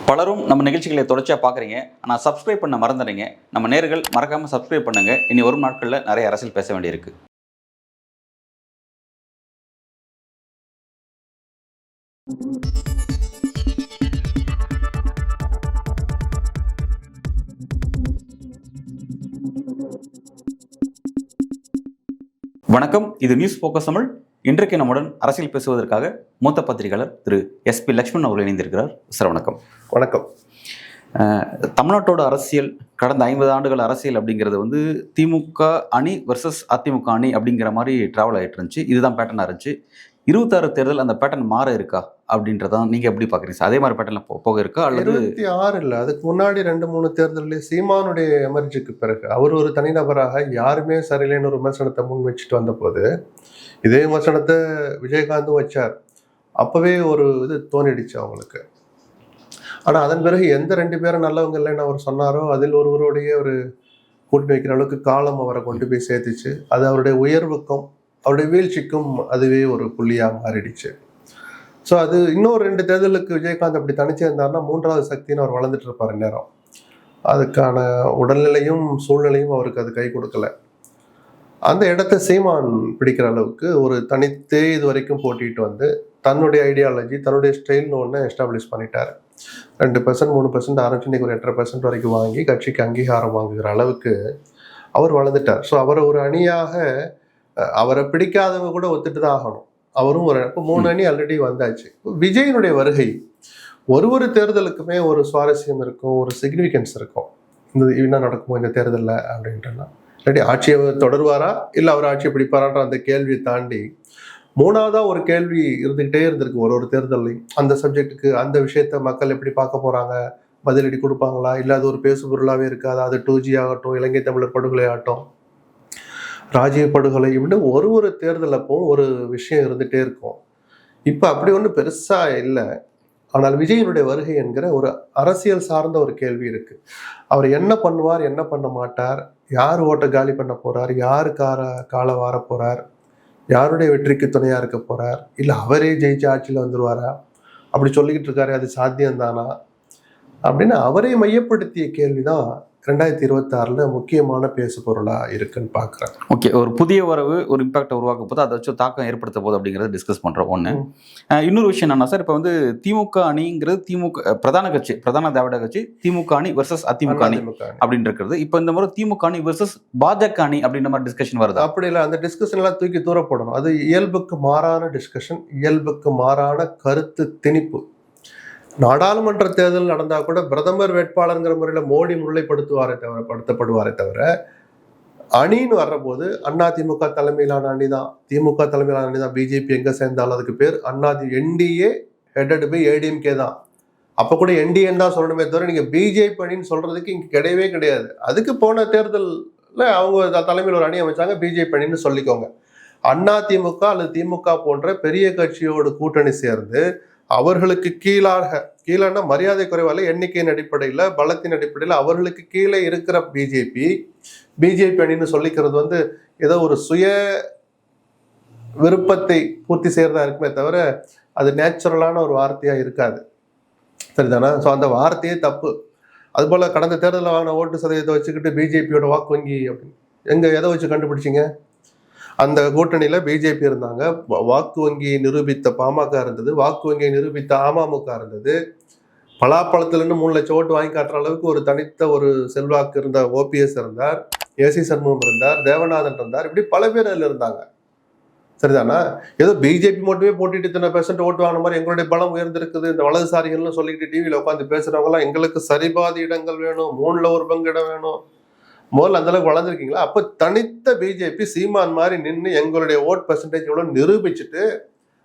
பலரும் நம்ம நிகழ்ச்சிகளை தொடர்ச்சியாக பார்க்குறீங்க. ஆனால் சப்ஸ்கிரைப் பண்ண மறந்துடுறீங்க. நம்ம நேயர்கள் மறக்காமல் சப்ஸ்கிரைப் பண்ணுங்கள். இனி வரும் நாட்களில் நிறைய அரசியல் பேச வேண்டியிருக்கு. வணக்கம், இது நியூஸ் ஃபோக்கஸ் தமிழ். இன்றைக்கு நம்முடன் அரசியல் பேசுவதற்காக மூத்த பத்திரிகையாளர் திரு SP லட்சுமணன் அவர்கள் இணைந்திருக்கிறார். சார் வணக்கம். வணக்கம். தமிழ்நாட்டோட அரசியல் கடந்த 50 ஆண்டுகள் அரசியல் அப்படிங்கிறது வந்து திமுக அணி வர்சஸ் அதிமுக அணி அப்படிங்கிற மாதிரி ட்ராவல் ஆகிட்டு இருந்துச்சு. இதுதான் பேட்டர்னாக இருந்துச்சு. 26 தேர்தல் அந்த பேட்டர்ன் மாற இருக்கா அப்படின்றதான் நீங்கள் எப்படி பார்க்குறீங்க சார்? அதே மாதிரி பேட்டர்னில் போக இருக்கா அல்லது 26 இல்லை, அதுக்கு முன்னாடி 2-3 தேர்தலே சீமானுடைய எமர்ஜிக்கு பிறகு அவர் ஒரு தனிநபராக யாருமே சரியில்லைன்னு ஒரு விமர்சனத்தை முன் வச்சுட்டு வந்த போது இதே விமர்சனத்தை விஜயகாந்தும் வச்சார். அப்பவே ஒரு இது தோணிடுச்சு அவங்களுக்கு. ஆனால் அதன் பிறகு எந்த 2 பேரும் நல்லவங்க இல்லைன்னு அவர் சொன்னாரோ அதில் ஒருவருடைய ஒரு கூட்டி வைக்கிற அளவுக்கு காலம் அவரை கொண்டு போய் சேர்த்துச்சு. அது அவருடைய உயர்வுக்கும் அவருடைய வீழ்ச்சிக்கும் அதுவே ஒரு புள்ளியாக மாறிடுச்சு. ஸோ அது இன்னொரு 2 தேர்தலுக்கு விஜயகாந்த் அப்படி தனிச்சிருந்தாருன்னா 3வது சக்தின்னு அவர் வளர்ந்துட்டு இருப்பார் நேரம். அதுக்கான உடல்நிலையும் சூழ்நிலையும் அவருக்கு அது கை கொடுக்கல. அந்த இடத்த சீமான் பிடிக்கிற அளவுக்கு ஒரு தனித்தே இது வரைக்கும் போட்டிட்டு வந்து தன்னுடைய ஐடியாலஜி தன்னுடைய ஸ்டைல்னு ஒன்று எஸ்டாப்ளிஷ் பண்ணிட்டார். 2% 3% ஆரம்பிச்சு இன்னைக்கு ஒரு 8% வரைக்கும் வாங்கி கட்சிக்கு அங்கீகாரம் வாங்குகிற அளவுக்கு அவர் வளர்ந்துட்டார். ஸோ அவரை ஒரு அணியாக அவரை பிடிக்காதவங்க கூட ஒத்துட்டு தான் ஆகணும். அவரும் ஒரு 3 அணி ஆல்ரெடி வந்தாச்சு. விஜயனுடைய வருகை ஒரு தேர்தலுக்குமே ஒரு சுவாரஸ்யம் இருக்கும், ஒரு சிக்னிஃபிகன்ஸ் இருக்கும். இந்த என்ன நடக்குமோ இந்த தேர்தலில் அப்படின்ட்டுனா இல்லாட்டி ஆட்சியை தொடருவாரா இல்லை அவர் ஆட்சியை பிடிப்பாரான்ற அந்த கேள்வியை தாண்டி 3வதா ஒரு கேள்வி இருந்துகிட்டே இருந்திருக்கு. ஒரு தேர்தலையும் அந்த சப்ஜெக்டுக்கு அந்த விஷயத்த மக்கள் எப்படி பார்க்க போறாங்க, பதிலடி கொடுப்பாங்களா, இல்லை அது ஒரு பேசு பொருளாகவே இருக்காது. அது 2G ஆகட்டும், இலங்கை தமிழர் படுகொலை ஆகட்டும், ராஜீவ் படுகொலை, இப்படி ஒரு தேர்தலப்பவும் ஒரு விஷயம் இருந்துகிட்டே இருக்கும். இப்போ அப்படி ஒன்றும் பெருசாக இல்லை. ஆனால் விஜயனுடைய வருகை என்கிற ஒரு அரசியல் சார்ந்த ஒரு கேள்வி இருக்கு. அவர் என்ன பண்ணுவார், என்ன பண்ண மாட்டார், யார் ஓட்டை காலி பண்ண போறார், யாரு காலை வார போறார், யாருடைய வெற்றிக்கு துணையா இருக்க போறார், இல்லை அவரே ஜெயிச்சு ஆட்சியில் வந்துருவாரா, அப்படி சொல்லிக்கிட்டு இருக்காரு, அது சாத்தியம்தானா அப்படின்னு அவரை மையப்படுத்திய கேள்விதான் 2026 முக்கியமான பேசு பொருளா இருக்குன்னு பாக்குறேன். ஓகே, ஒரு புதிய வரவு ஒரு இம்பாக்டை உருவாக்க போது அதை வச்சு தாக்கம் ஏற்படுத்த போது அப்படிங்கிறத டிஸ்கஸ் பண்றோம். ஒன்று இன்னொரு விஷயம் என்னன்னா சார், இப்போ வந்து திமுக அணிங்கிறது திமுக பிரதான கட்சி, பிரதான திராவிட கட்சி, திமுக அணி வர்சஸ் அதிமுக அணி அப்படின்னு இருக்கிறது. இப்போ இந்த முறை திமுக அணி வர்சஸ் பாஜக அணி அப்படின்ற மாதிரி டிஸ்கஷன் வருது. அப்படி இல்லை, அந்த டிஸ்கஷன் எல்லாம் தூக்கி தூரப்படணும். அது இயல்புக்கு மாறான டிஸ்கஷன், இயல்புக்கு மாறான கருத்து திணிப்பு. நாடாளுமன்ற தேர்தல் நடந்தா கூட பிரதமர் வேட்பாளர்ங்கிற முறையில் மோடி முன்னிலைப்படுத்தப்படுவாரே தவிர அணின்னு வர்றபோது அதிமுக தலைமையிலான அணி தான், திமுக தலைமையிலான அணி தான். பிஜேபி எங்க சேர்ந்தாலும் அதுக்கு பேர் NDA ஹெட்டட் பை ADMK தான். அப்ப கூட NDN தான் சொல்லணுமே தவிர நீங்க பிஜேபி அணின்னு சொல்றதுக்கு இங்க கிடையவே கிடையாது. அதுக்கு போன தேர்தலில் அவங்க தலைமையில் ஒரு அணி அமைச்சாங்க, பிஜேபி அணின்னு சொல்லிக்கோங்க. அதிமுக அல்லது திமுக போன்ற பெரிய கட்சியோடு கூட்டணி சேர்ந்து அவர்களுக்கு கீழான மரியாதை குறைவால எண்ணிக்கையின் அடிப்படையில் பலத்தின் அடிப்படையில் அவர்களுக்கு கீழே இருக்கிற பிஜேபி அணின்னு சொல்லிக்கிறது வந்து ஏதோ ஒரு சுய விருப்பத்தை பூர்த்தி செய்யறதா இருக்குமே தவிர அது நேச்சுரலான ஒரு வார்த்தையா இருக்காது. சரிதானா? ஸோ அந்த வார்த்தையே தப்பு. அதுபோல கடந்த தேர்தலில் வாங்கின ஓட்டு சதவீதத்தை வச்சுக்கிட்டு பிஜேபியோட வாக்கு வங்கி அப்படின்னு எதை வச்சு கண்டுபிடிச்சிங்க? அந்த கூட்டணியில பிஜேபி இருந்தாங்க, வாக்கு வங்கியை நிரூபித்த பாமக இருந்தது, வாக்கு வங்கியை நிரூபித்த அமமுக இருந்தது, பலாப்பழத்திலிருந்து 3 லட்சம் ஓட்டு வாங்கி காட்டுற அளவுக்கு ஒரு தனித்த ஒரு செல்வாக்கு இருந்த OPS இருந்தார், AC சண்முகம் இருந்தார், தேவநாதன் இருந்தார், இப்படி பல பேர் அதில் இருந்தாங்க. சரிதானா? ஏதோ பிஜேபி மட்டுமே போட்டிட்டு இத்தனை % ஓட்டு வாங்கின மாதிரி எங்களுடைய பலம் உயர்ந்திருக்குது, இந்த வலதுசாரிகள்னு சொல்லிட்டு டிவியில் உட்காந்து பேசுறவங்க எல்லாம் எங்களுக்கு சரிபாதி இடங்கள் வேணும், 3ல் 1 பங்கு இடம் வேணும். முதல்ல அந்த அளவுக்கு வளர்ந்துருக்கீங்களா? அப்போ தனித்த பிஜேபி சீமான் மாதிரி நின்று எங்களுடைய ஓட் பெர்சன்டேஜ் எவ்வளோ நிரூபிச்சுட்டு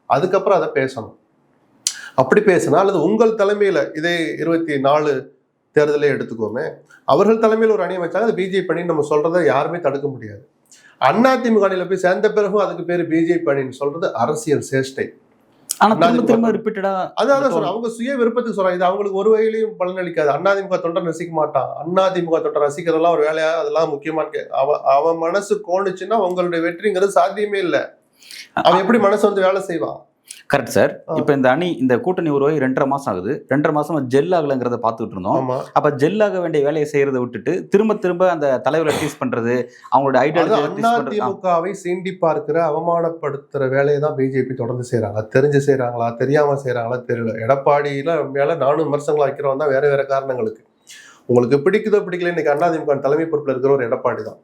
அதுக்கப்புறம் அதை பேசணும். அப்படி பேசினா அல்லது உங்கள் தலைமையில் இதே 24 தேர்தலே எடுத்துக்கோமே, அவர்கள் தலைமையில் ஒரு அணி அமைச்சாங்க, அது பிஜேபி அணின்னு நம்ம சொல்றதை யாருமே தடுக்க முடியாது. அதிமுக அணியில போய் சேர்ந்த பிறகும் அதுக்கு பேர் பிஜேபி அணின்னு சொல்றது அரசியல் சேஷ்டை. அவங்க சுய விருப்பத்துக்கு சொல்றாங்க. இது அவங்களுக்கு ஒரு வகையிலையும் பலனளிக்காது. அதிமுக தொண்டர் ரசிக்க மாட்டான். அதிமுக தொண்டர் ரசிக்கிறதெல்லாம் ஒரு வேலையா, அதெல்லாம் முக்கியமான அவன் மனசு கோணுச்சுன்னா உங்களுடைய வெற்றிங்கிறது சாத்தியமே இல்லை. அவன் எப்படி மனசு வந்து வேலை செய்வான்? Correct sir. இப்போ இந்த அணி இந்த கூட்டணி உருவாகி 2.5 மாசம் ஆகுது. 2.5 மாசம் ஜெல் ஆகலைங்கிறத பார்த்துட்டு இருந்தோம். ஆமா, அப்ப ஜெல் ஆக வேண்டிய வேலையை செய்யறதை விட்டுட்டு திரும்ப அந்த தலைவரை டீஸ் பண்றது, அவங்களோட அதிமுகவை சீண்டி பார்க்கிற அவமானப்படுத்துற வேலையை தான் பிஜேபி தொடர்ந்து செய்யறாங்க. தெரிஞ்சு செய்யறாங்களா, தெரியாம செய்யறாங்களா தெரியல. எடப்பாடியில மேல நானும் விமர்சனங்கள் வைக்கிறவன் தான் வேற காரணங்களுக்கு. உங்களுக்கு பிடிக்குதோ பிடிக்கல, இன்னைக்கு அதிமுக தலைமை பொறுப்புல இருக்கிற ஒரு எடப்பாடி தான்.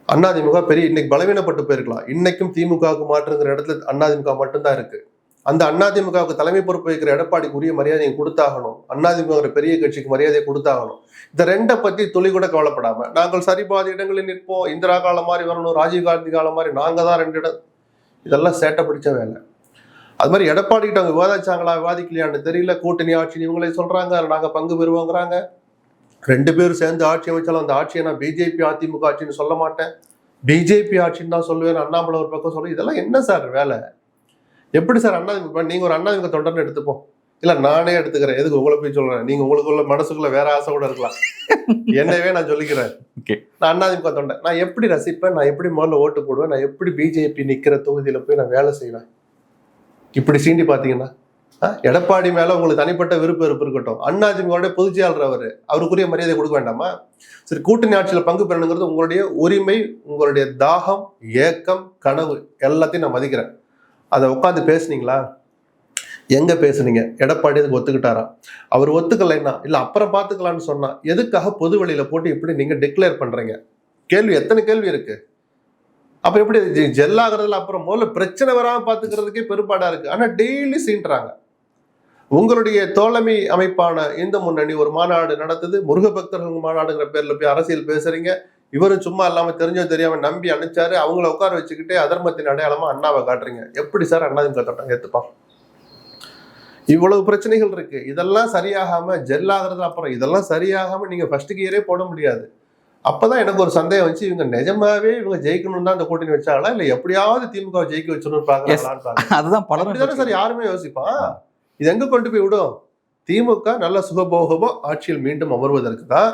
அதிமுக பெரிய இன்னைக்கு பலவீனப்பட்டு போயிருக்கலாம். இன்னைக்கும் திமுகவுக்கு மாற்றுங்கிற இடத்துல அதிமுக மட்டும்தான் இருக்கு. அந்த அதிமுகவுக்கு தலைமை பொறுப்பு வைக்கிற எடப்பாடிக்கு உரிய மரியாதையை கொடுத்தாகணும். அதிமுக பெரிய கட்சிக்கு மரியாதையை கொடுத்தாகணும். இந்த ரெண்டை பத்தி துளி கூட கவலைப்படாம நாங்கள் சரிபாதி இடங்களில் நிற்போம், இந்திரா காலம் மாதிரி வரணும், ராஜீவ்காந்தி காலம் மாதிரி நாங்க தான் 2 இடம், இதெல்லாம் சேட்டை பிடிச்ச வேலை. அது மாதிரி எடப்பாடி கிட்ட அவங்க விவாதிச்சாங்களா விவாதிக்கலையான்னு தெரியல. கூட்டணி ஆட்சி இவங்களே சொல்றாங்க, நாங்க பங்கு பெறுவோங்கிறாங்க. 2 பேரும் சேர்ந்து ஆட்சி அமைச்சாலும் அந்த ஆட்சியை நான் பிஜேபி அதிமுக ஆட்சின்னு சொல்ல மாட்டேன், பிஜேபி ஆட்சின்னு தான் சொல்லுவேன். அண்ணாமலை ஒரு பக்கம் சொல்றேன். இதெல்லாம் என்ன சார் வேலை? எப்படி சார் அதிமுக? நீங்க ஒரு அதிமுக தொண்டர்னு எடுத்துப்போம், இல்ல நானே எடுத்துக்கிறேன், எதுக்கு உங்களை போய் சொல்றேன்? நீங்க உங்களுக்குள்ள மனசுக்குள்ள வேற ஆசை கூட இருக்கலாம், என்னவே நான் சொல்லிக்கிறேன். நான் அதிமுக தொண்டை, நான் எப்படி ரசிப்பேன், நான் எப்படி முதல்ல ஓட்டு போடுவேன், நான் எப்படி பிஜேபி நிக்கிற தொகுதியில போய் நான் வேலை செய்வேன்? இப்படி சீண்டி பாத்தீங்கன்னா எடப்பாடி மேல உங்களுக்கு தனிப்பட்ட விருப்ப வெறுப்பு இருக்கட்டும். அதிமுக பொதுச் செயலாளர் அவருக்குரிய மரியாதை கொடுக்க வேண்டாமா? சரி, கூட்டணி ஆட்சியில பங்கு பெறணுங்கிறது உங்களுடைய உரிமை, உங்களுடைய தாகம், ஏக்கம், கனவு எல்லாத்தையும் நான் மதிக்கிறேன். அதை உட்காந்து பேசுனீங்களா? எங்க பேசுனீங்க? எடப்பாடி அதுக்கு ஒத்துக்கிட்டாரா? அவர் ஒத்துக்கலைன்னா இல்ல அப்புறம் பாத்துக்கலாம்னு சொன்னா எதுக்காக பொது வெளியில போட்டு இப்படி நீங்க டிக்ளேர் பண்றீங்க? கேள்வி, எத்தனை கேள்வி இருக்கு. அப்ப எப்படி ஜெல்லாகிறதுல அப்புறம் முதல்ல பிரச்சனை வராம பாத்துக்கிறதுக்கே பெரும்பாடா இருக்கு. ஆனா டெய்லி சீன்றாங்க. உங்களுடைய தோழமை அமைப்பான இந்து முன்னணி ஒரு மாநாடு நடத்துது, முருக பக்தர்கள் மாநாடுங்கிற பேர்ல போய் அரசியல் பேசுறீங்க. இவரும் சும்மா இல்லாம தெரிஞ்சோ தெரியாம நம்பி அனுப்பிச்சாரு, அவங்கள உட்கார வச்சுக்கிட்டே அதர்மத்தின் அடையாளமா அண்ணாவை காட்டுறீங்க. எப்படி சார் அதிமுக தொட்டம் ஏத்துப்பான்? இவ்வளவு பிரச்சனைகள் இருக்கு. இதெல்லாம் சரியாகாம ஜெல்லாகிறது, அப்புறம் இதெல்லாம் சரியாகாம நீங்க ஃபர்ஸ்ட் கியரே போட முடியாது. அப்பதான் எனக்கு ஒரு சந்தேகம் வச்சு, இவங்க நிஜமாவே இவங்க ஜெயிக்கணும் தான் இந்த கூட்டணி வச்சாங்களா, இல்ல எப்படியாவது திமுக ஜெயிக்க வச்சணும்னு பாக்குறாங்களான்னு அதுதான் பலரும் சார் யாருமே யோசிப்பான். இது எங்க கொண்டு போய் விடும்? திமுக நல்ல சுகபோகமா ஆட்சியில் மீண்டும் அமர்வதற்கு தான்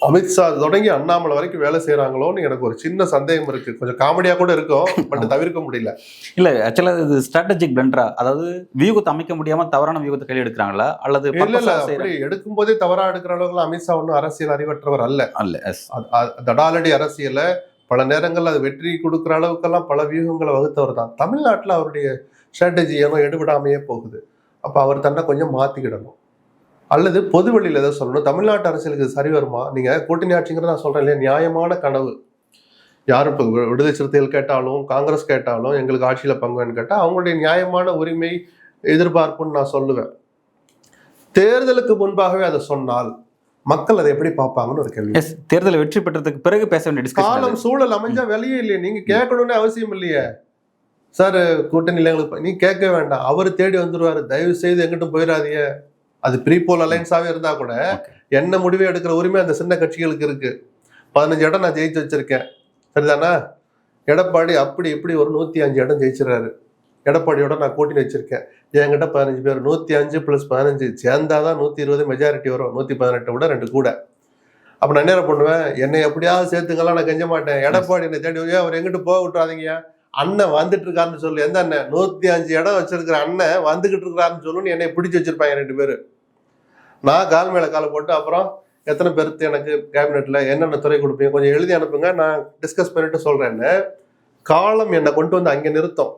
அமித்ஷா தொடங்கி அண்ணாமலை வரைக்கும் வேலை செய்யறாங்களோன்னு எனக்கு ஒரு சின்ன சந்தேகம் இருக்கு. கொஞ்சம் காமெடியா கூட இருக்கும், பட் தவிர்க்க முடியல. இல்ல ஆக்சுவலா இது ஸ்ட்ராட்டஜிக் பிளண்டரா, அதாவது வியூகத்தை அமைக்க முடியாம தவறான வியூகத்தை கையில் எடுக்கிறாங்களா, அல்லது அப்படி எடுக்கும் போதே தவறா எடுக்கிற அளவுக்கு அமித்ஷா ஒன்னும் அரசியல் அறிவற்றவர் அல்ல. தடாலடி அரசியல பல நேரங்கள் அது வெற்றி கொடுக்குற அளவுக்கெல்லாம் பல வியூகங்களை வகுத்தவர் தான். தமிழ்நாட்டில் அவருடைய ஸ்ட்ராட்டஜி ஏனோ எடுபடாமையே போகுது. அப்ப அவர் தன்னை கொஞ்சம் மாத்திக்கிடணும், அல்லது பொது வெளியில ஏதோ சொல்லணும். தமிழ்நாட்டு அரசியலுக்கு சரி வருமா? நீங்க கூட்டணி ஆட்சிங்கிறத நான் சொல்றேன் இல்லையா, நியாயமான கனவு. யாரும் இப்போ விடுதலை சிறுத்தைகள் கேட்டாலும் காங்கிரஸ் கேட்டாலும் எங்களுக்கு ஆட்சியில பங்குன்னு கேட்டா அவங்களுடைய நியாயமான உரிமை எதிர்பார்ப்புன்னு நான் சொல்லுவேன். தேர்தலுக்கு முன்பாகவே அதை சொன்னால் மக்கள் அதை எப்படி பார்ப்பாங்கன்னு ஒரு கேள்வி. தேர்தலை வெற்றி பெற்றதுக்கு பிறகு பேச வேண்டிய காலம் சூழல் அமைஞ்சா வெளியே இல்லையே, நீங்க கேட்கணும்னு அவசியம் இல்லையே. சார் கூட்டணியில எங்களுக்கு நீ கேட்க வேண்டாம், அவர் தேடி வந்துருவாரு, தயவு செய்து எங்கிட்டும் போயிடாதீங்க. அது ப்ரீபோல் அலைன்ஸாவே இருந்தா கூட என்ன முடிவை எடுக்கிற உரிமை அந்த சின்ன கட்சிகளுக்கு இருக்கு. 15 இடம் நான் ஜெயிச்சு வச்சிருக்கேன், சரிதானா? எடப்பாடி அப்படி இப்படி ஒரு 105 இடம் ஜெயிச்சிடறாரு. எடப்பாடியோட நான் கூட்டணி வச்சிருக்கேன், என்கிட்ட 15 பேர், 105 + 15 சேர்ந்தாதான் 120 மெஜாரிட்டி வரும். 118 விட 2 கூட. அப்ப நான் என்ன பண்ணுவேன்? என்னை எப்படியாவது சேர்த்துங்கலாம், நான் கெஞ்ச மாட்டேன். எடப்பாடி என்னை தேடி அவர் எங்கிட்டு போக விட்டுறாதீங்க, அண்ணன் வந்துட்டு இருக்காருன்னு சொல்லு. எந்த அண்ணன்? 105 இடம் வச்சிருக்கிற அண்ணன் வந்துகிட்டு இருக்கிறாருன்னு சொல்லுன்னு என்னை பிடிச்சி வச்சிருப்பாங்க 2 பேரு. நான் கால் மேல காலை போட்டு அப்புறம் எத்தனை பேருக்கு எனக்கு கேபினெட்ல என்னென்ன துறை கொடுப்பீங்க கொஞ்சம் எழுதி அனுப்புங்க, நான் டிஸ்கஸ் பண்ணிட்டு சொல்றேன்னு காலம் என்னை கொண்டு வந்து அங்கே நிறுத்தம்.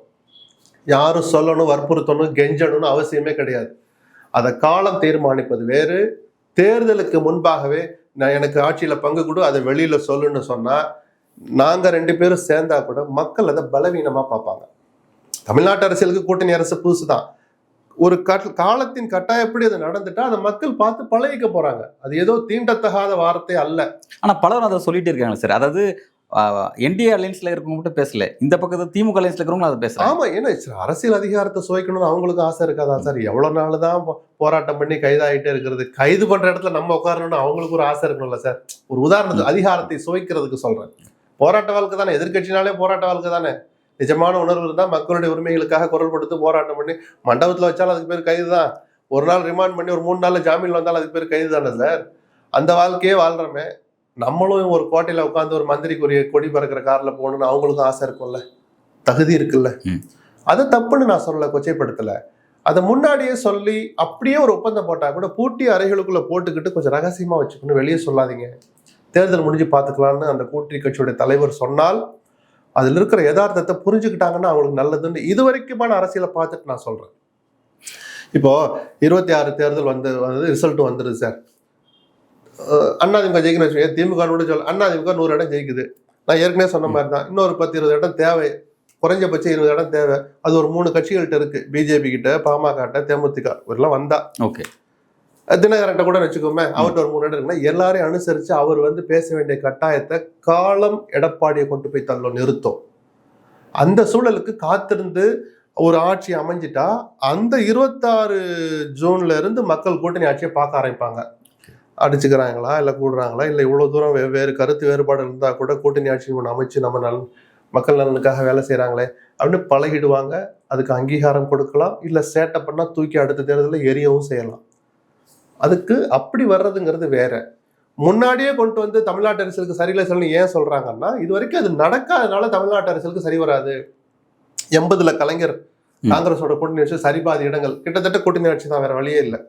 யாரும் சொல்லணும், வற்புறுத்தணும், கெஞ்சணும்னு அவசியமே கிடையாது. அதை காலம் தீர்மானிப்பது வேறு. தேர்தலுக்கு முன்பாகவே நான் எனக்கு ஆட்சியில பங்கு கொடு, அதை வெளியில சொல்லுன்னு சொன்னா நாங்க 2 பேரும் சேர்ந்தா கூட மக்கள் அதை பலவீனமா பார்ப்பாங்க. தமிழ்நாட்டு அரசியலுக்கு கூட்டணி அரசு புதுசுதான். ஒரு காலத்தின் கட்டாயப்படி அது நடந்துட்டா அதை மக்கள் பார்த்து பழகிக்க போறாங்க. அது ஏதோ தீண்டத்தகாத வார்த்தை அல்ல. ஆனா பலரும் அதை சொல்லிட்டு இருக்காங்க சார். அதாவது என்டிஏ அலைன்ஸ்ல இருக்கவங்க மட்டும் பேசல, இந்த பக்கத்துல திமுக அலைன்ஸ்ல இருக்கிறவங்க அதை பேசலாம். ஆமா, ஏன்னா அரசியல் அதிகாரத்தை சுவைக்கணும்னு அவங்களுக்கு ஆசை இருக்காதா சார்? எவ்வளவு நாள் தான் போராட்டம் பண்ணி கைதாகிட்டே இருக்கிறது? கைது பண்ற இடத்துல நம்ம உட்காரணும்னு அவங்களுக்கு ஒரு ஆசை இருக்கணும்ல சார்? ஒரு உதாரணத்துக்கு அதிகாரத்தை சுவைக்கிறதுக்கு சொல்றேன். போராட்ட வாழ்க்கை தானே, எதிர்கட்சினாலே போராட்ட வாழ்க்கை தானே. நிஜமான உணர்வு இருந்தால் மக்களுடைய உரிமைகளுக்காக குரல் கொடுத்து போராட்டம் பண்ணி மண்டபத்தில் வச்சாலும் அதுக்கு பேர் கைது தான். ஒரு நாள் ரிமாண்ட் பண்ணி ஒரு 3 நாள் ஜாமீன்ல வந்தாலும் அதுக்கு பேர் கைது தானே சார்? அந்த வாழ்க்கையே வாழ்றமே. நம்மளும் ஒரு கோட்டையில உட்காந்து ஒரு மந்திரிக்குரிய கொடி பறக்கிற கார்ல போகணும்னு அவங்களுக்கும் ஆசை இருக்கும்ல, தகுதி இருக்குல்ல. அதை தப்புன்னு நான் சொல்லல, கொச்சைப்படுத்தல. அதை முன்னாடியே சொல்லி அப்படியே ஒரு ஒப்பந்தம் போட்டா கூட பூட்டிய அறைகளுக்குள்ள போட்டுக்கிட்டு கொஞ்சம் ரகசியமா வச்சுக்கணும், வெளியே சொல்லாதீங்க, தேர்தல் முடிஞ்சு பார்த்துக்கலாம்னு அந்த கூட்டணி கட்சியுடைய தலைவர் சொன்னால் அதில் இருக்கிற யதார்த்தத்தை புரிஞ்சுக்கிட்டாங்கன்னா அவங்களுக்கு நல்லதுன்னு இது வரைக்குமான அரசியலை பார்த்துட்டு நான் சொல்றேன். இப்போ 26 தேர்தல் வந்து ரிசல்ட் வந்துருது சார். அதிமுக ஜெயிக்கணும் வச்சுக்கோங்க, திமுக சொல்ல அதிமுக 100 இடம் ஜெயிக்குது. நான் ஏற்கனவே சொன்ன மாதிரி தான், இன்னொரு 10-20 இடம் தேவை, குறைஞ்சபட்சம் 20 இடம் தேவை. அது ஒரு 3 கட்சிகள்கிட்ட இருக்கு, பிஜேபி கிட்ட, பாமக கிட்ட, தேமுதிக எல்லாம் வந்தா. ஓகே, தினகரன்ட்ட கூட வச்சுக்கோமே, அவர்கிட்ட ஒரு 3 இடம் இருக்குன்னா எல்லாரையும் அனுசரிச்சு அவர் வந்து பேச வேண்டிய கட்டாயத்தை காலம் எடப்பாடியை கொண்டு போய் நிறுத்தும். அந்த சூழலுக்கு காத்திருந்து ஒரு ஆட்சி அமைஞ்சிட்டா அந்த 26 ஜூன்ல இருந்து மக்கள் கூட்டணி ஆட்சியை பார்க்க ஆரம்பிப்பாங்க. அடிச்சுக்கிறாங்களா இல்லை கூடுறாங்களா இல்லை இவ்வளவு தூரம் வெவ்வேறு கருத்து வேறுபாடு இருந்தா கூட கூட்டணி ஆட்சி ஒன்று அமைச்சு நம்ம மக்கள் நலனுக்காக வேலை செய்யறாங்களே அப்படின்னு பழகிடுவாங்க. அதுக்கு அங்கீகாரம் கொடுக்கலாம், இல்லை சேட்டை பண்ணா தூக்கி அடுத்த தேர்தலில் எரியவும் செய்யலாம். அதுக்கு அப்படி வர்றதுங்கிறது வேற. முன்னாடியே கொண்டு வந்து தமிழ்நாட்டு அரசியலுக்கு சரியில்லை சொல்லி ஏன் சொல்றாங்கன்னா, இது வரைக்கும் அது நடக்காதனால தமிழ்நாட்டு அரசியலுக்கு சரி வராது. 80ல கலைஞர் காங்கிரஸோட கூட்டணி வச்சு சரிபாதி இடங்கள் கிட்டத்தட்ட கூட்டணி ஆட்சி தான், வேற வழியே இல்லை.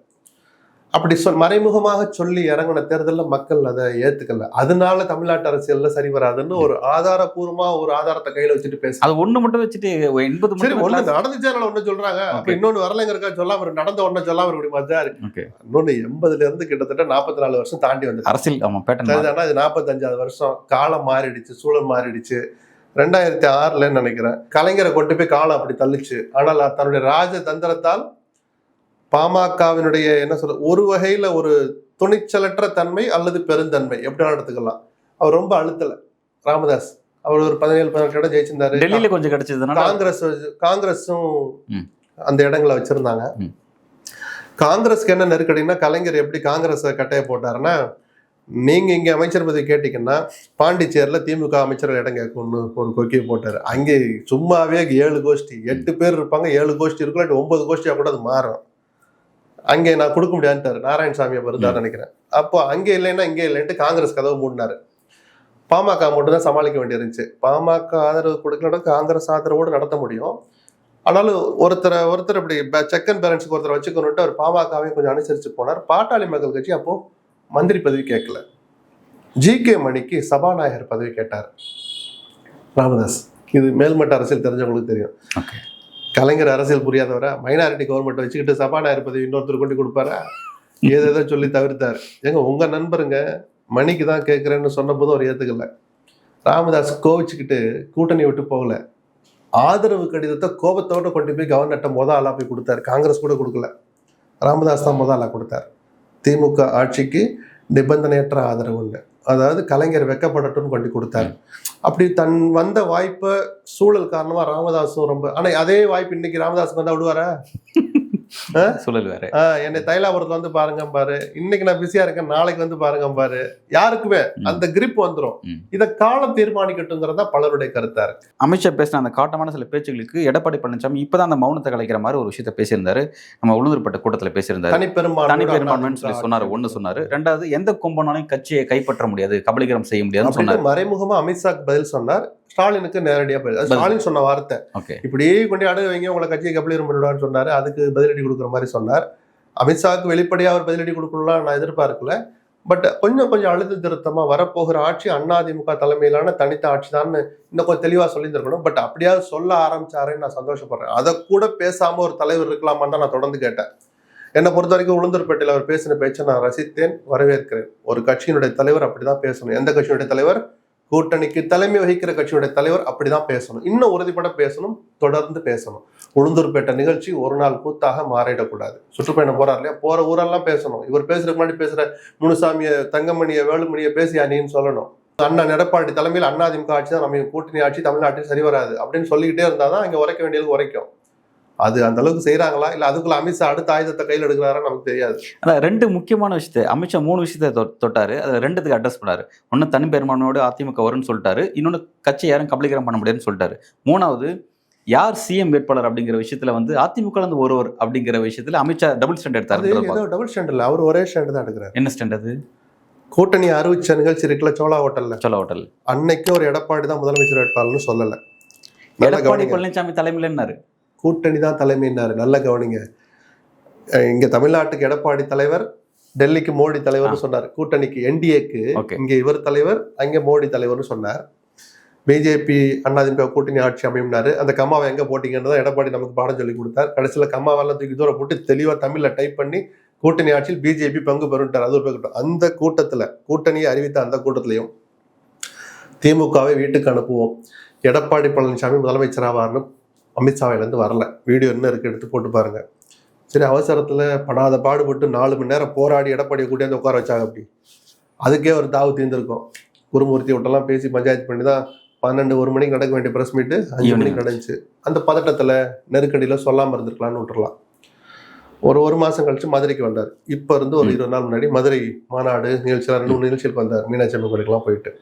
அப்படி மறைமுகமாக சொல்லி இறங்கின தேர்தலில் மக்கள் அதை ஏத்துக்கல. அதனால தமிழ்நாட்டு அரசியல்ல சரி வராதுன்னு ஒரு ஆதாரபூர்வமா ஒரு ஆதாரத்தை கையில வச்சுட்டு பேச, அது ஒண்ணு மட்டும் வச்சுட்டு 80 சரி ஒண்ணு நடந்துச்சால ஒண்ணு சொல்றாங்க, அப்ப இன்னொன்னு வரலங்கிறக்கா சொல்லாம நடந்த ஒண்ணு சொல்லாம இப்படி மாதிரி. இன்னொன்னு 80ல இருந்து கிட்டத்தட்ட 44 வருஷம் தாண்டி வந்து அரசியல். இது 45வது வருஷம். காலம் மாறிடுச்சு, சூழல் மாறிடுச்சு. 2006ல நினைக்கிறேன் கலைஞரை கொண்டு போய் காலம் அப்படி தள்ளிச்சு. ஆனால் தன்னுடைய ராஜதந்திரத்தால் பாமகவினுடைய என்ன சொல்ற ஒரு வகையில ஒரு துணிச்சலற்ற தன்மை அல்லது பெருந்தன்மை எப்படினாலும் எடுத்துக்கலாம். அவர் ரொம்ப அழுத்தல ராமதாஸ். அவர் ஒரு 17-18 இடம் ஜெயிச்சிருந்தாரு. டெல்லியில கொஞ்சம் கிடைச்சதுனால காங்கிரஸும் அந்த இடங்களை வச்சிருந்தாங்க. காங்கிரஸ்க்கு என்ன நெருக்கடினா, கலைஞர் எப்படி காங்கிரஸ் கட்டைய போட்டாருன்னா, நீங்க இங்க அமைச்சர் பதவி கேட்டீங்கன்னா பாண்டிச்சேரியில திமுக அமைச்சர்கள் இடம் கேட்கணும்னு ஒரு கொக்கியை போட்டாரு. அங்கே சும்மாவே 7 கோஷ்டி 8 பேர் இருப்பாங்க, 7 கோஷ்டி இருக்கும், 9 கோஷ்டியா கூட அது மாறும். அங்கே நான் கொடுக்க முடியாதுட்டாரு, நாராயணசாமியை வருதான்னு நினைக்கிறேன். அப்போ அங்கே இல்லைன்னா இங்கே இல்லைன்ட்டு காங்கிரஸ் கதவை மூடினாரு. பாமக மட்டும் தான் சமாளிக்க வேண்டியிருந்துச்சு. பாமக ஆதரவு கொடுக்கலன்னா காங்கிரஸ் ஆதரவோடு நடத்த முடியும். ஆனாலும் ஒருத்தர் இப்படி செக் அண்ட் பேலன்ஸுக்கு ஒருத்தர் வச்சுக்கணுன்ட்டு அவர் பாமகவையும் கொஞ்சம் அனுசரிச்சு போனார். பாட்டாளி மக்கள் கட்சி அப்போ மந்திரி பதவி கேட்கல, ஜி.கே. மணிக்கு சபாநாயகர் பதவி கேட்டார் ராமதாஸ். இது மேல்மட்ட அரசியல் தெரிஞ்சவங்களுக்கு தெரியும். கலைஞர் அரசியல் புரியாதவரா, மைனாரிட்டி கவர்மெண்ட் வச்சுக்கிட்டு சபாநாயகர் பதவி இன்னொருத்தர் கொண்டு கொடுப்பாரா, ஏதோ சொல்லி தவிர்த்தாரு. ஏங்க உங்க நண்பருங்க மணிக்கு தான் கேட்கிறேன்னு சொன்ன போதும் அவர் ஏத்துக்கல. ராமதாஸ் கோவிச்சுக்கிட்டு கூட்டணி விட்டு போகல, ஆதரவு கடிதத்தை கோபத்தோட கொண்டு போய் கவர்னர்ட்ட ஆளா போய் கொடுத்தாரு. காங்கிரஸ் கூட கொடுக்கல, ராமதாஸ் தான் ஆளா கொடுத்தார். திமுக ஆட்சிக்கு நிபந்தனையற்ற ஆதரவு உண்டு, அதாவது கலைஞர் வெக்கப்படட்டும்னு கொண்டு கொடுத்தாரு. அப்படி தன் வந்த வாய்ப்பை சூழல் காரணமா ராமதாஸும் ரொம்ப, ஆனா அதே வாய்ப்பு இன்னைக்கு ராமதாஸ் வந்தா விடுவாரா? சூழல் வேற. என்னை தைலாபுரத்துல வந்து பாருங்க பாரு, இன்னைக்கு நான் பிஸியா இருக்கேன், நாளைக்கு வந்து பாருங்க பாரு, யாருக்குமே அந்த கிரிப் வந்துடும். இதை காலம் தீர்மானிக்கட்டுங்கிறதா பலருடைய கருத்தா இருக்கு. அமித்ஷா பேசின அந்த காட்டமான சில பேச்சுகளுக்கு எடப்பாடி பழனிசாமி இப்பதான் அந்த மௌனத்தை கலைக்கிற மாதிரி ஒரு விஷயத்த பேசியிருந்தாரு. நம்ம உளுந்தூர்பேட்டை கூட்டத்துல பேசியிருந்தாரு. தனிப்பெரும்பான்மைன்னு சொல்லி சொன்னாரு. ஒண்ணு சொன்னாரு. ரெண்டாவது, எந்த கொம்பனாலையும் கட்சியை கைப்பற்ற முடியாது, கபலீகரம் செய்ய முடியாதுன்னு சொன்னாரு. மறைமுகமா அமித்ஷாக்கு பதில் சொன்னார், ஸ்டாலினுக்கு நேரடியா பதில். ஸ்டாலின் சொன்ன வார்த்தை இப்படியே கொண்டு அடகு வைங்க, உங்களை கட்சியை கபலீகரம் பண்ணிவிடான்னு சொன்னாரு. அதுக்கு பதிலடி கொடுக்குற மாதிரி சொன்னார். அமித்ஷாவுக்கு வெளிப்படையா அவர் பதிலடி கொடுக்கணும்லாம் நான் எதிர்பார்க்கல. பட் கொஞ்சம் அழுத்த திருத்தமா வரப்போகிற ஆட்சி அதிமுக தலைமையிலான தனித்த ஆட்சி தான் இன்னும் கொஞ்சம் தெளிவா சொல்லியிருந்திருக்கணும். பட் அப்படியாவது சொல்ல ஆரம்பிச்சாருன்னு நான் சந்தோஷப்படுறேன். அதை கூட பேசாம ஒரு தலைவர் இருக்கலாமான்னு தான் நான் தொடர்ந்து கேட்டேன். என்னை பொறுத்த வரைக்கும் உளுந்தூர்பேட்டையில் அவர் பேசின பேச்சை நான் ரசித்தேன், வரவேற்கிறேன். ஒரு கட்சியினுடைய தலைவர் அப்படிதான் பேசணும். எந்த கட்சியினுடைய தலைவர்? கூட்டணிக்கு தலைமை வகிக்கிற கட்சியுடைய தலைவர் அப்படிதான் பேசணும். இன்னும் உறுதிப்பட பேசணும், தொடர்ந்து பேசணும். உளுந்தூர்பேட்டை நிகழ்ச்சி ஒரு நாள் கூத்தாக மாறிடக்கூடாது. சுற்றுப்பயணம் போறாரு இல்லையா, போற ஊரெல்லாம் பேசணும். இவர் பேசுறதுக்கு முன்னாடி பேசுற முனுசாமியை, தங்கமணியை, வேலுமணியை பேசி அணின்னு சொல்லணும். அண்ணன் எடப்பாடி தலைமையில் அதிமுக ஆட்சி தான் நம்ம கூட்டணி ஆட்சி, தமிழ்நாட்டில் சரி வராது அப்படின்னு சொல்லிக்கிட்டே இருந்தாதான் இங்க உரைக்க வேண்டியது உரைக்கும். அது அந்த அளவுக்கு செய்யறாங்களா இல்ல அதுக்குள்ள அமித்ஷா அடுத்த ஆயுதத்தை கையில் எடுக்கிறாரா நமக்கு தெரியாது. அதான் 2 முக்கியமான விஷயத்தை அமித்ஷா 3 விஷயத்தை தொட்டாரு. அதை 2த்துக்கு அட்ரஸ் பண்ணாரு. ஒன்னு தனிப்பெரும்பான்மையோடு அதிமுக வரும்னு சொல்லிட்டாரு. இன்னொன்னு கட்சி யாரும் கபலீகரம் பண்ண முடியாதுன்னு சொல்லிட்டாரு. 3வது, யார் சிஎம் வேட்பாளர் அப்படிங்கிற விஷயத்துல அதிமுக ஒருவர் அப்படிங்கிற விஷயத்துல அமித்ஷா டபுள் ஸ்டாண்ட் எடுத்தாரு. டபுள் ஸ்டாண்ட் இல்ல, அவர் ஒரே ஸ்டாண்ட் தான் எடுக்கிறார். என்ன ஸ்டாண்ட் அது? கூட்டணி அறிவிச்ச நிகழ்ச்சி இருக்குல்ல, சோழா ஹோட்டல், அன்னைக்கு ஒரு எடப்பாடி தான் முதலமைச்சர் வேட்பாளர்னு சொல்லல. எடப்பாடி பழனிசாமி தலைமையில என்னாரு? கூட்டணி தான் தலைமைன்னாரு. நல்ல கவனிங்க. இங்க தமிழ்நாட்டுக்கு எடப்பாடி தலைவர், டெல்லிக்கு மோடி தலைவர்னு சொன்னார். கூட்டணிக்கு என்டிஏக்கு இங்க இவர் தலைவர், அங்க மோடி தலைவர்னு சொன்னார். பிஜேபி அதிமுக கூட்டணி ஆட்சி அமையும்னாரு. அந்த கம்மாவை எங்க போட்டீங்கன்னு தான் எடப்பாடி நமக்கு பாடம் சொல்லி கொடுத்தார். கடைசியில் கம்மாவெல்லாம் தூக்கி தூரம் போட்டு தெளிவா தமிழ்ல டைப் பண்ணி கூட்டணி ஆட்சியில் பிஜேபி பங்கு பெறுட்டார். அது ஒரு பக்கம். அந்த கூட்டத்துல, கூட்டணியை அறிவித்த அந்த கூட்டத்திலையும் திமுகவை வீட்டுக்கு அனுப்புவோம், எடப்பாடி பழனிசாமி முதலமைச்சர் ஆவார்னு அமித்ஷாவிலேருந்து வரல. வீடியோ என்ன இருக்கு, எடுத்து போட்டு பாருங்க. சரி, அவசரத்துல படாத பாடுபட்டு 4 மணி நேரம் போராடி எடப்பாடியை கூட்டியாந்து உட்கார வச்சாங்க. அப்படி அதுக்கே ஒரு தாவு தீர்ந்திருக்கும். குருமூர்த்தி விட்டெல்லாம் பேசி பஞ்சாயத்து பண்ணி தான் 12-1 மணிக்கு நடக்க வேண்டிய பிரஸ் மீட்டு 5 மணிக்கு நடந்துச்சு. அந்த பதட்டத்துல நெருக்கடியில சொல்லாம இருந்திருக்கலாம்னு விட்டுறலாம். ஒரு மாசம் கழிச்சு மதுரைக்கு வந்தார். இப்ப இருந்து ஒரு 20 நாள் முன்னாடி மதுரை மாநாடு நிகழ்ச்சியில் 2 நிகழ்ச்சிகளுக்கு வந்தார். மீனாட்சி அம்மன் கோயிலுக்குலாம் போயிட்டு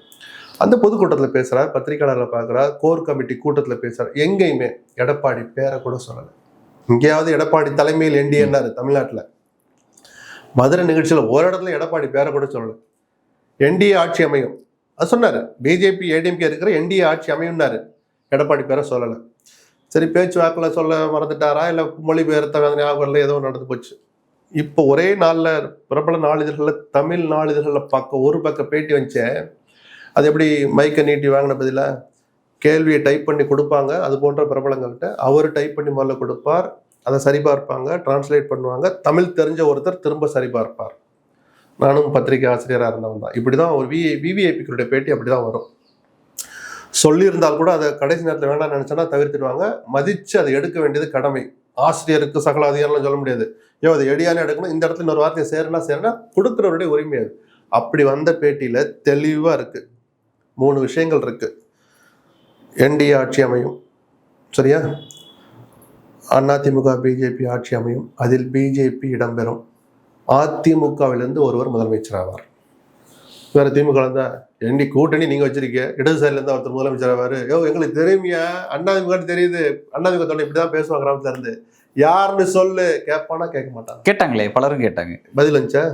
அந்த பொதுக்கூட்டத்துல பேசுறார், பத்திரிகையாளர்களை பார்க்குறார், கோர் கமிட்டி கூட்டத்துல பேசுறார். எங்கேயுமே எடப்பாடி பேரை கூட சொல்லலை. இங்கேயாவது எடப்பாடி தலைமையில் என்டிஏன்னாரு தமிழ்நாட்டுல. மதுரை நிகழ்ச்சியில ஒரு இடத்துல எடப்பாடி பேரை கூட சொல்லலை. என்டிஏ ஆட்சி அமையும் அது சொன்னாரு. பிஜேபி ஏடிஎம்கே இருக்கிற என்டிஏ ஆட்சி அமையும்னாரு. எடப்பாடி பேரை சொல்லலை. சரி, பேச்சுவாக்கில் சொல்ல மறந்துட்டாரா, இல்லை மொழிபெயர்த்த ஞாபகம் ஏதோ நடந்து போச்சு. இப்போ ஒரே நாளில் பிரபல நாளிதழ்களில், தமிழ் நாளிதழ்களில் ஒரு பக்கம் பேட்டி வச்சேன். அது எப்படி மைக்கை நீட்டி வாங்கின பதிலாக கேள்வியை டைப் பண்ணி கொடுப்பாங்க. அது போன்ற பிரபலங்கள்கிட்ட அவர் டைப் பண்ணி முதல்ல கொடுப்பார், அதை சரிபார்ப்பாங்க, டிரான்ஸ்லேட் பண்ணுவாங்க. தமிழ் தெரிஞ்ச ஒருத்தர் திரும்ப சரிபார்ப்பார். நானும் பத்திரிகை ஆசிரியராக இருந்தவன் தான். இப்படி தான் ஒரு விவிஐபிக்களுடைய பேட்டி அப்படி தான் வரும். சொல்லியிருந்தால் கூட அதை கடைசி நேரத்தில் வேண்டாம் நினைச்சோன்னா தவிர்த்துடுவாங்க. மதித்து அதை எடுக்க வேண்டியது கடமை. ஆசிரியருக்கு சகல அதிகாரம்லாம் சொல்ல முடியாது. அதை எடியானே எடுக்கணும், இந்த இடத்துல இன்னொரு வார்த்தையை சேரனா கொடுக்குறவருடைய உரிமை அது. அப்படி வந்த பேட்டியில தெளிவா இருக்கு. 3 விஷயங்கள் இருக்கு. என்டிஏ ஆட்சி அமையும், சரியா? அதிமுக பிஜேபி ஆட்சி அமையும், அதில் பிஜேபி இடம்பெறும். அதிமுகவிலிருந்து ஒருவர் முதலமைச்சர் ஆவார். வேற திமுக இருந்தா என்டி கூட்டணி நீங்க வச்சிருக்கீங்க, இடதுசாரில இருந்தா ஒருத்தர் முதலமைச்சர் ஆவாரு. எங்களுக்கு தெரியுமியா, அதிமுக தெரியுது, அதிமுக தொண்டை இப்படிதான் பேசுவாங்க கிராமத்துல இருந்து. யாருன்னு சொல்லு கேட்பானா, கேட்க மாட்டாங்க. கேட்டாங்களே, பலரும் கேட்டாங்க. பதில் வந்துச்சா?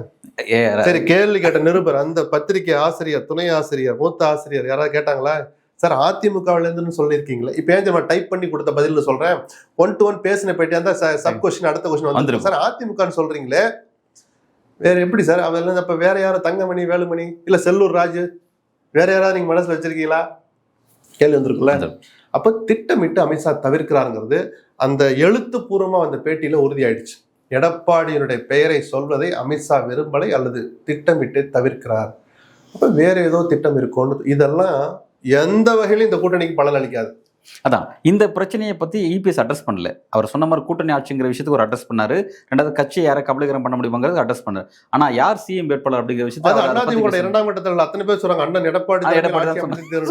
சரி, கேள்வி கேட்ட நிருபர், அந்த பத்திரிகை ஆசிரியர், துணை ஆசிரியர், மூத்த ஆசிரியர் யாராவது கேட்டாங்களா? சார் அதிமுகவில இருந்துன்னு சொல்லியிருக்கீங்களா? இப்ப ஏன் நம்ம டைப் பண்ணி கொடுத்த பதில் சொல்றேன். 1-to-1 பேசின பேட்டியா இருந்தா சப் கொஸ்டின் அடுத்த கொஸ்டின் வந்துடும். சார் அதிமுகன்னு சொல்றீங்களே, வேற எப்படி சார்? அவன் அப்ப வேற யாரும், தங்கமணி, வேலுமணி, இல்ல செல்லூர் ராஜு, வேற யாராவது நீங்க மனசுல வச்சிருக்கீங்களா? கேள்வி வந்திருக்குல்ல. அப்ப திட்டமிட்டு அமித்ஷா தவிர்க்கிறாருங்கிறது அந்த எழுத்துப்பூர்வமா அந்த பேட்டியில உறுதியாயிடுச்சு. எடப்பாடியினுடைய பெயரை சொல்வதை அமித்ஷா விரும்பலை அல்லது திட்டமிட்டு தவிர்க்கிறார். அப்ப வேற ஏதோ திட்டம் இருக்கும்னு. இதெல்லாம் எந்த வகையிலும் இந்த கூட்டணிக்கு பலன் அளிக்காது. அதான் இந்த பிரச்சனையை பத்தி இபிஎஸ் அட்ரஸ் பண்ணல. அவர் சொன்ன மாதிரி கூட்டணி ஆட்சிங்கிற விஷயத்துக்கு ஒரு அட்ரஸ் பண்ணாரு. 2வது கட்சியை யாரை கபலீகரம் பண்ண முடியுங்கிறது அட்ரஸ் பண்ணாரு. ஆனா யார் சிஎம் வேட்பாளர் அப்படிங்கிற விஷயத்தை அதிமுக 2ஆம் கட்டத்தில் அத்தனை பேர் சொல்றாங்க, அண்ணன் எடப்பாடி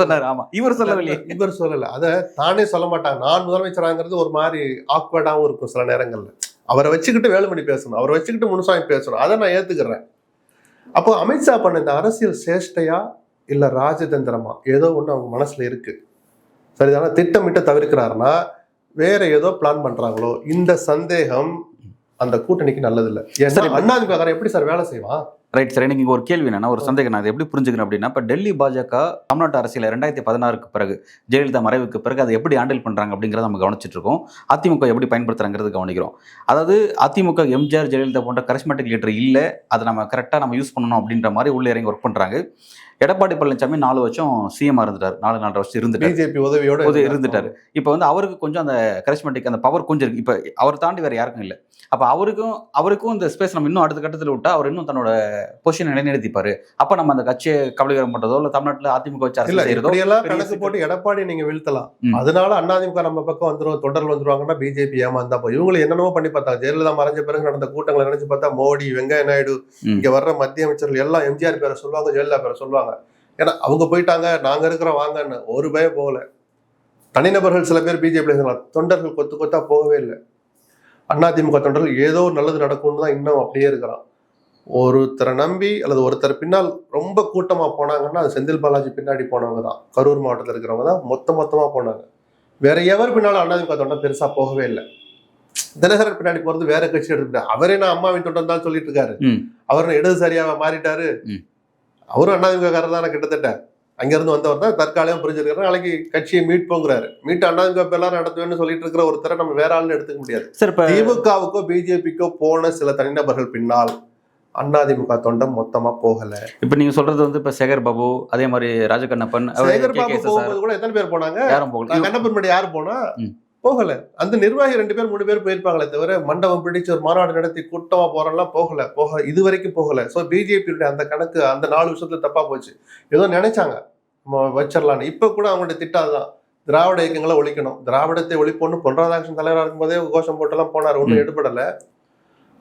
சொன்னாரு. ஆமா, இவர் சொல்லவில்லை. இவர் சொல்லல. அதை தானே சொல்ல மாட்டாங்க. நான் முதலமைச்சராங்கிறது ஒரு மாதிரி ஆக்வர்டாகவும் இருக்கும் சில நேரங்கள்ல. அவரை வச்சுக்கிட்டு வேலுமணி பேசணும், அவரை வச்சுக்கிட்டு முனுசாமி பேசணும். அதை நான் ஏத்துக்கிறேன். அப்போ அமித்ஷா பண்ண இந்த அரசியல் சேஷ்டையா இல்ல ராஜதந்திரமா, ஏதோ ஒண்ணு அவங்க மனசுல இருக்கு. சரிதானா? திட்டமிட்டு தவிர்க்கிறாருன்னா வேற ஏதோ பிளான் பண்றாங்களோ? இந்த சந்தேகம் அந்த கூட்டணிக்கு நல்லதில்லை. அதிமுக எப்படி சார் வேலை செய்வான்? Right sir. எனக்கு இங்கே ஒரு கேள்வி என்னன்னா, ஒரு சந்தேகம், நான் அதை எப்படி புரிஞ்சுக்கிறேன் அப்படின்னா, இப்போ டெல்லி பாஜக தமிழ்நாட்டு அரசியல் 2016க்கு பிறகு, ஜெயலலிதா மறைவுக்கு பிறகு அதை எப்படி ஹேண்டில் பண்ணுறாங்க அப்படிங்கிறத நம்ம கவனிச்சுட்டு இருக்கோம். அதிமுக எப்படி பயன்படுத்துறாங்கிறது கவனிக்கிறோம். அதாவது அதிமுக எம்ஜிஆர் ஜெயலலிதா போன்ற கரிஸ்மேட்டிக் லீடர் இல்லை, அதை நம்ம கரெக்டாக நம்ம யூஸ் பண்ணணும் அப்படின்ற மாதிரி உள்ளே இறங்கி ஒர்க் பண்ணுறாங்க. எடப்பாடி பழனிசாமி 4 வருஷம் சிஎம்மாக இருந்துட்டார், 4.5 வருஷம் இருந்துட்டார், பிஜேபி உதவியோட இருந்துட்டார். இப்போ வந்து அவருக்கு கொஞ்சம் அந்த கரிஸ்மேட்டிக் அந்த பவர் கொஞ்சம் இருக்கு. இப்போ அவர் தாண்டி வேற யாருக்கும் இல்லை. அப்போ அவருக்கும் இந்த ஸ்பேஸ் நம்ம இன்னும் அடுத்த கட்டத்தில் விட்டா அவர் இன்னும் தன்னோட பொசிஷனை நிலைநிறுத்திப்பாரு. அப்ப நம்ம அந்த கட்சியை கபலீகரம் பண்றதோ இல்ல தமிழ்நாட்டில் அதிமுக வச்சு அரசியல் செய்யறதோ கணக்கு போட்டு எடப்பாடி நீங்க வீழ்த்தலாம். அதனால அதிமுக நம்ம பக்கம் வந்துடும், தொடர்ந்து வந்துருவாங்கன்னா பிஜேபி ஏமாந்தா போய் இவங்களை என்னென்னமோ பண்ணி பார்த்தாங்க. ஜெயலலிதா மறைஞ்ச பிறகு நடந்த கூட்டங்களை நினைச்சு பார்த்தா மோடி, வெங்கையா நாயுடு, இங்க வர்ற மத்திய அமைச்சர்கள் எல்லாம் எம்ஜிஆர் பேரை சொல்லுவாங்க, ஜெயலலிதா பேரை சொல்லுவாங்க. ஏன்னா அவங்க போயிட்டாங்க, நாங்க இருக்கிறோம் வாங்கன்னு ஒரு பயம் போகல. தனிநபர்கள் சில பேர் பிஜேபி தொண்டர்கள் கொத்து கொத்தா போகவே இல்லை. அதிமுக தொண்டர்கள் ஏதோ நல்லது நடக்கும்னு தான் இன்னும் அப்படியே இருக்கிறான். ஒருத்தரை நம்பி அல்லது ஒருத்தர் பின்னால் ரொம்ப கூட்டமா போனாங்கன்னா அது செந்தில் பாலாஜி பின்னாடி போனவங்க தான், கரூர் மாவட்டத்தில் இருக்கிறவங்க தான் மொத்தமா போனாங்க. வேற எவர் பின்னாலும் அதிமுக தொண்டர் பெருசா போகவே இல்லை. தினகரன் பின்னாடி போறது வேற கட்சி எடுத்துட்டாரு. அவரே நான் அம்மாவின் தொண்டன் தான் சொல்லிட்டு இருக்காரு. அவர் இடதுசாரியாவ மாறிட்டாரு. அவரும் அதிமுக காரர் தானே கிட்டத்தட்ட. அங்கிருந்து வந்தவர் தான் தற்காலிகம் புரிஞ்சிருக்காரு. நாளைக்கு கட்சியை மீட்போங்கிறாரு. மீட்டு அதிமுக எல்லாரும் நடத்துவேன்னு சொல்லிட்டு இருக்கிற ஒருத்தரை நம்ம வேற ஆளுன்னு எடுத்துக்க முடியாது. சார் இப்ப திமுகவுக்கோ பிஜேபிக்கோ போன சில தனிநபர்கள் பின்னால் அதிமுக தொண்டம் மொத்தமா போகல. இப்ப நீங்க சொல்றது வந்து இப்ப சேகர் பாபு, அதே மாதிரி ராஜகண்ணப்பன், சேகர் பாபு போகும்போது கூட எத்தனை பேர் போனாங்க? யாரும் போகல. கண்ணப்பன் மட்டும் யாரு போனா? போகல. அந்த நிர்வாகி 2 பேர் 3 பேர் போயிருப்பாங்களே தவிர மண்டபம் பிடிச்சு ஒரு மாநாடு நடத்தி கூட்டமா போறோம்லாம் போக இது வரைக்கும் போகல. ஸோ பிஜேபியுடைய அந்த கணக்கு அந்த 4 வருஷத்துல தப்பா போச்சு. ஏதோ நினைச்சாங்க வச்சிடலான்னு. இப்ப கூட அவங்களுடைய திட்டம் அதுதான், திராவிட இயக்கங்களை ஒழிக்கணும், திராவிடத்தை ஒழிப்போன்னு பொன் ராதாகிருஷ்ணன் தலைவராக இருக்கும்போதே கோஷம் போட்டெல்லாம் போனார், ஒன்றும் எடுபடல.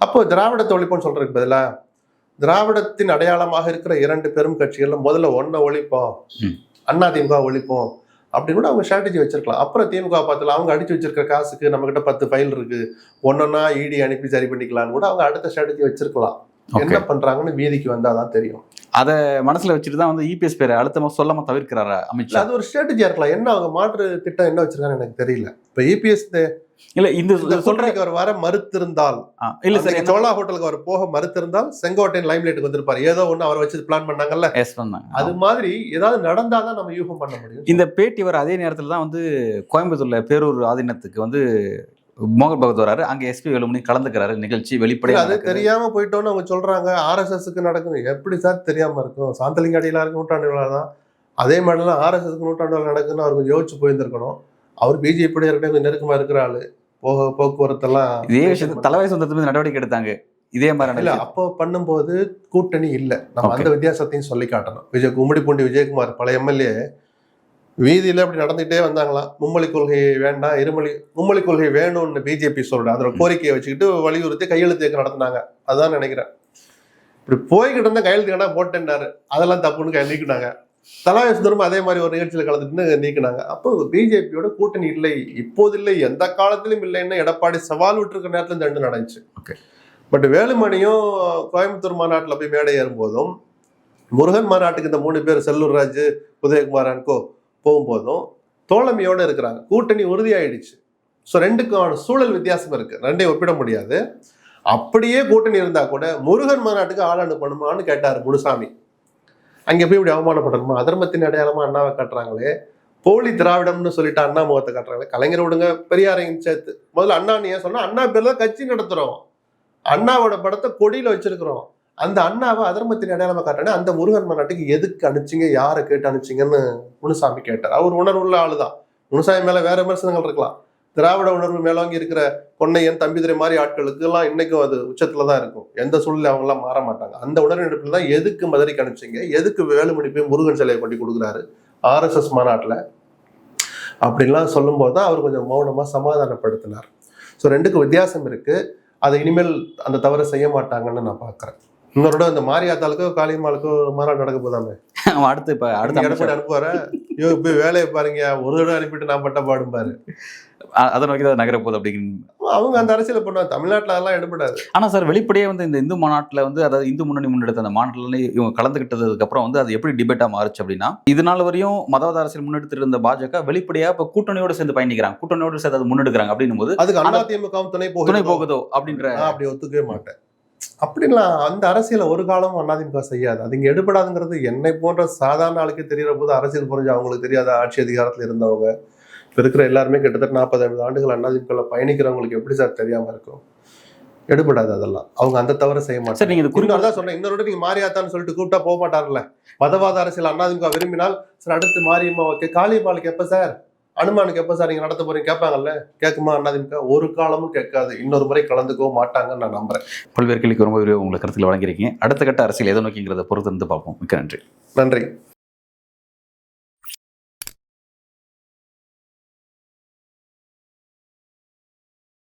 அப்போ திராவிடத்தை ஒழிப்போம்னு சொல்றதுக்கு பதிலா திராவிடத்தின் அடையாளமாக இருக்கிற 2 பெரும் கட்சிகள்ல முதல்ல ஒன்றை ஒழிப்போம், அதிமுக ஒழிப்போம் அப்படின்னு கூட அவங்க ஸ்ட்ராட்டஜி வச்சிருக்கலாம். அப்புறம் திமுக பார்த்துல அவங்க அடிச்சு வச்சிருக்கிற காசுக்கு நம்ம கிட்ட 10 ஃபைல் இருக்கு, ஒன்னொன்னா இடி அனுப்பி சரி பண்ணிக்கலாம்னு கூட அவங்க அடுத்த ஸ்ட்ராட்டஜி வச்சிருக்கலாம். என்ன பண்றாங்கன்னு வீதிக்கு வந்தாதான் தெரியும். அதை மனசுல வச்சுட்டு தான் வந்து இபிஎஸ் பேரை அழுத்தமா சொல்லாம தவிர்க்கிறாரா அமித்ஷா? அது ஒரு ஸ்ட்ராட்டஜியா இருக்கலாம். என்ன அவங்க மாற்று திட்டம் என்ன வச்சிருக்கான்னு எனக்கு தெரியல. இப்ப இபிஎஸ் இல்ல இந்த சொல்றதுக்கு அவர் வர மறுத்திருந்தால், இல்ல சார், சோழா ஹோட்டலுக்கு அவர் போக மறுத்திருந்தால் செங்கோட்டையன் லைம்லைட்டுக்கு வந்திருப்பாரு. ஏதோ ஒண்ணு அவர் வச்சு பிளான் பண்ணாங்கல்ல, அது மாதிரி ஏதாவது நடந்தாதான் நம்ம யூகம் பண்ண முடியும். இந்த பேட்டி வர அதே நேரத்துல தான் வந்து கோயம்புத்தூர்ல பேரூர் ஆதீனத்துக்கு வந்து மோகன் பகவத் வராரு. அங்க எஸ்பி வேலுமணி கலந்துக்கிறாரு நிகழ்ச்சி. வெளிப்படையா அது தெரியாம போயிட்டோன்னு அவங்க சொல்றாங்க. RSSக்கு நடக்குது. எப்படி சார் தெரியாம இருக்கும்? சாந்தலிங்க அடிகளாருக்கு நூற்றாண்டு விழா தான். அதே மாதிரிலாம் RSSக்கு நூற்றாண்டு விழா நடக்குதுன்னு அவர் கொஞ்சம் யோசிச்சு போயிருந்திருக்கணும். அவர் பிஜேபி கொஞ்சம் நெருக்கமா இருக்கிற ஆளு. போக்குவரத்தெல்லாம் இதே விஷயத்த தலைமை சொந்தத்து நடவடிக்கை எடுத்தாங்க. இதே மாதிரி இல்ல, அப்போ பண்ணும்போது கூட்டணி இல்ல. நம்ம அந்த வித்தியாசத்தையும் சொல்லி காட்டணும். கும்மிடிப்பூண்டி விஜயகுமார் பழைய எம்எல்ஏ வீதியில அப்படி நடந்துகிட்டே வந்தாங்களாம். மும்மொழி கொள்கை வேண்டாம், மும்மொழி கொள்கை வேணும்னு பிஜேபி சொல்ற அதோட கோரிக்கையை வச்சுக்கிட்டு வலியுறுத்தி கையெழுத்து இயக்கம் நடத்தினாங்க. அதான் நினைக்கிறேன். இப்படி போய்கிட்டு இருந்தா கையெழுத்து கடா போட்டேன்னாரு. அதெல்லாம் தப்புன்னு நீக்கினாங்க. தலைமை சுந்தரமும் அதே மாதிரி ஒரு நிகழ்ச்சியில கலந்துட்டு நீக்கினாங்க. அப்போ பிஜேபியோட கூட்டணி இல்லை, இப்போது இல்லை, எந்த காலத்திலும் இல்லைன்னு எடப்பாடி சவால் விட்டுருக்க நேரத்துல இந்த 2 நடந்துச்சு. பட் வேலுமணியும் கோயம்புத்தூர் மாநாட்டில் போய் மேடை ஏறும்போதும், முருகன் மாநாட்டுக்கு இந்த 3 பேர் செல்லூர் ராஜு, உதயகுமார் அன்கோ போகும்போதும் தோழமையோடு இருக்கிறாங்க. கூட்டணி உறுதியாயிடுச்சு. ஸோ 2க்கான சூழல் வித்தியாசம் இருக்கு. 2ஐயும் ஒப்பிட முடியாது. அப்படியே கூட்டணி இருந்தா கூட முருகன் மாநாட்டுக்கு ஆள் அனுப்பணுமான்னு கேட்டார் முனுசாமி. அங்கே போய் இப்படி அவமானப்படணுமா? அதர்மத்தின் அடையாளமா அண்ணாவை காட்டுறாங்களே, போலி திராவிடம்னு சொல்லிட்டு அண்ணா முகத்தை காட்டுறாங்களே. கலைஞர் விடுங்க, பெரியாரையும் சேர்த்து. முதல்ல அண்ணா ஏன் சொன்னா, அண்ணா பேர்ல கட்சி நடத்துறோம், அண்ணாவோட படத்தை கொடியில வச்சிருக்கிறோம், அந்த அண்ணாவை அதர்மத்தின் அடையாளமா காட்டுறேன். அந்த முருகன் மாநாட்டுக்கு எதுக்கு அனுப்பிச்சிங்க, யாரை கேட்டு அனுப்பிச்சிங்கன்னு முனுசாமி கேட்டார். அவர் உணர்வுள்ள ஆளுதான். முனுசாமி மேல வேற விமர்சனங்கள் இருக்கலாம். திராவிட உணர்வு மேலோங்கி இருக்கிற பொன்னையன், தம்பிதுரை மாதிரி ஆட்களுக்கு எல்லாம் இன்னைக்கும் அது உச்சத்துலதான் இருக்கும். எந்த சூழ்நிலை அவங்க எல்லாம் மாற மாட்டாங்க. அந்த உணர்வு தான் எதுக்கு மதுரைக்கு அனுப்பிச்சிங்க, எதுக்கு வேலுமணி போய் முருகன் சிலையை கொண்டு கொடுக்குறாரு RSS மாநாட்டுல அப்படின்லாம் சொல்லும் போதுதான் அவர் கொஞ்சம் மௌனமா சமாதானப்படுத்தினார். ஸோ 2க்கும் வித்தியாசம் இருக்கு. அதை இனிமேல் அந்த தவறை செய்ய மாட்டாங்கன்னு நான் பாக்குறேன். இன்னொரு இந்த மாரியாத்தாளுக்கோ காளியம்மாளுக்கோ மாநாடு நடக்க போதாமே, அடுத்து எடப்பாடி அனுப்புவார, போய் வேலையை பாருங்க, ஒரு தடவை அனுப்பிட்டு நான் பட்ட பாடும்பாரு. அதை நோக்கி தான் நகர போகுது அப்படிங்கிற அவங்க அந்த அரசியல பண்ணுவாங்க. தமிழ்நாட்டில் அதெல்லாம் எடுபடாது. ஆனா சார், வெளிப்படையே வந்து இந்த இந்து மாநாட்டில் வந்து, அதாவது இந்து முன்னணி முன்னெடுத்த அந்த மாநாட்டில் இவங்க கலந்துக்கிட்டதுக்கு அப்புறம் வந்து அது எப்படி டிபேட்டா மாறுச்சு அப்படின்னா, இது நாள் வரையும் மதவாத அரசியல் முன்னெடுத்துட்டு இருந்த பாஜக வெளிப்படையா இப்ப கூட்டணியோடு சேர்ந்து பயணிக்கிறாங்க, கூட்டணியோடு சேர்ந்து அது முன்னெடுக்கிறாங்க அப்படின்னும் போது அதுக்கு அதிமுக துணை போகுதோ அப்படின்ற அப்படி ஒத்துக்கவே மாட்டேன். அப்படின்லாம் அந்த அரசியல ஒரு காலமும் அதிமுக செய்யாது. அது இங்க எடுபடாதுங்கிறது என்னை போன்ற சாதாரண ஆளுக்கே தெரியற போது அரசியல் புரிஞ்சு அவங்களுக்கு தெரியாத ஆட்சி அதிகாரத்துல இருந்தவங்க இப்ப இருக்கிற எல்லாருமே கிட்டத்தட்ட 40-50 ஆண்டுகள் அதிமுக பயணிக்கிறவங்களுக்கு எப்படி சார் தெரியாம இருக்கும்? எடுபடாது. அதெல்லாம் அவங்க அந்த தவிர செய்ய மாட்டாங்க. நீங்க குறிப்பிட்டு சொன்னேன், இன்னொரு நீங்க மாரியாத்தான்னு சொல்லிட்டு கூப்பிட்டா போக மாட்டார்ல. மதவாத அரசியல் அதிமுக விரும்பினால் சார் அடுத்து மாரியம்மா காளியம்மாளுக்கு எப்ப சார், அனுமானுக்கு எப்ப சார் நீங்க நடத்த போறீங்க கேட்பாங்கல்ல. கேட்குமா அதிமுக? ஒரு காலமும் கேட்காது. இன்னொரு முறை கலந்துக்கவும் மாட்டாங்கன்னு நான் நம்புறேன். பல்வேறு கேள்விக்கு ரொம்ப உங்களுக்கு கருத்துல வழங்கியிருக்கீங்க. அடுத்த கட்ட அரசியல் எதை நோக்கிங்கிறத பொறுத்து இருந்து பார்ப்போம். மிக்க நன்றி. நன்றி.